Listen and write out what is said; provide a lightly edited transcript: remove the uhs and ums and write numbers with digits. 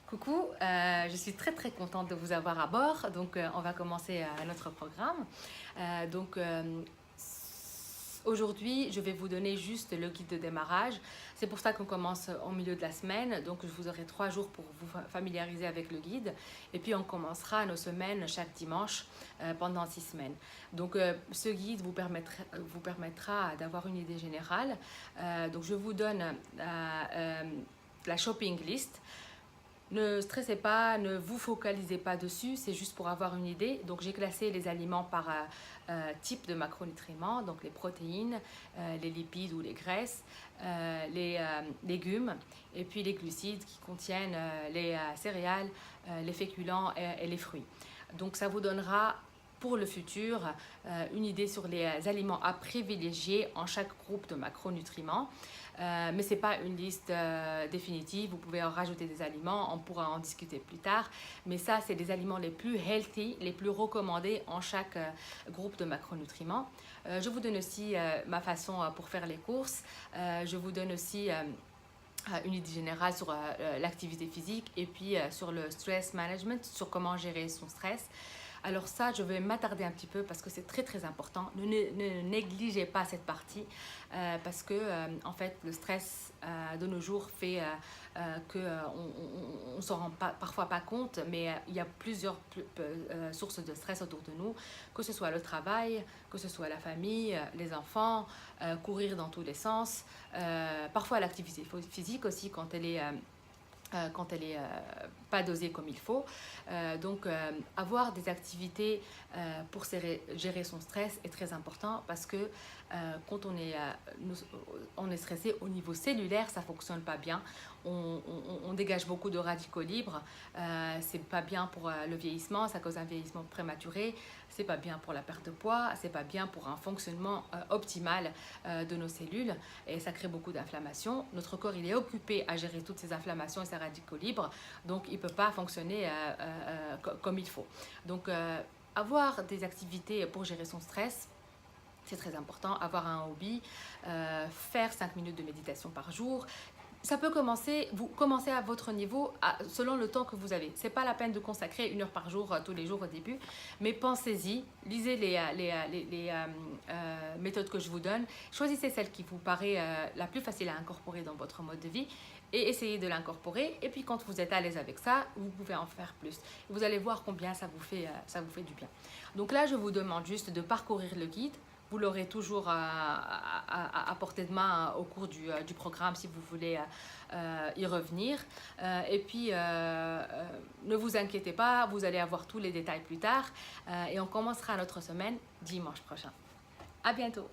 Coucou, je suis très contente de vous avoir à bord. Donc, on va commencer notre programme. Donc, aujourd'hui, je vais vous donner juste le guide de démarrage. C'est pour ça qu'on commence au milieu de la semaine. Donc, je vous aurai 3 jours pour vous familiariser avec le guide. Et puis, on commencera nos semaines chaque dimanche pendant 6 semaines. Donc, ce guide vous permettra d'avoir une idée générale. Donc, je vous donne la shopping list. Ne stressez pas, ne vous focalisez pas dessus, c'est juste pour avoir une idée. Donc j'ai classé les aliments par type de macronutriments, donc les protéines, les lipides ou les graisses, les légumes et puis les glucides qui contiennent les céréales, les féculents et les fruits. Donc ça vous donnera pour le futur une idée sur les aliments à privilégier en chaque groupe de macronutriments. Mais ce n'est pas une liste définitive, vous pouvez en rajouter des aliments, on pourra en discuter plus tard. Mais ça, c'est les aliments les plus healthy, les plus recommandés en chaque groupe de macronutriments. Je vous donne aussi ma façon pour faire les courses. Je vous donne aussi une idée générale sur l'activité physique et puis sur le stress management, sur comment gérer son stress. Alors ça, je vais m'attarder un petit peu parce que c'est très important. Ne négligez pas cette partie parce que en fait, le stress de nos jours fait qu'on ne s'en rend parfois pas compte, mais il y a plusieurs sources de stress autour de nous, que ce soit le travail, que ce soit la famille, les enfants, courir dans tous les sens, parfois l'activité physique aussi quand elle est pas dosée comme il faut. Donc, avoir des activités pour gérer son stress est très important parce que quand on est stressé au niveau cellulaire, ça ne fonctionne pas bien. On dégage beaucoup de radicaux libres. C'est pas bien pour le vieillissement, ça cause un vieillissement prématuré. C'est pas bien pour la perte de poids, c'est pas bien pour un fonctionnement optimal de nos cellules et ça crée beaucoup d'inflammation. Notre corps, il est occupé à gérer toutes ces inflammations et ces radicaux libres, donc il ne peut pas fonctionner comme il faut. Donc, avoir des activités pour gérer son stress, c'est très important. Avoir un hobby, faire 5 minutes de méditation par jour. Ça peut commencer, vous commencez à votre niveau selon le temps que vous avez. Ce n'est pas la peine de consacrer 1 heure par jour tous les jours au début, mais pensez-y, lisez les méthodes que je vous donne, choisissez celle qui vous paraît la plus facile à incorporer dans votre mode de vie et essayez de l'incorporer. Et puis quand vous êtes à l'aise avec ça, vous pouvez en faire plus. Vous allez voir combien ça vous fait du bien. Donc là, je vous demande juste de parcourir le guide. Vous l'aurez toujours à portée de main au cours du programme si vous voulez y revenir. Et puis, ne vous inquiétez pas, vous allez avoir tous les détails plus tard. Et on commencera notre semaine dimanche prochain. À bientôt!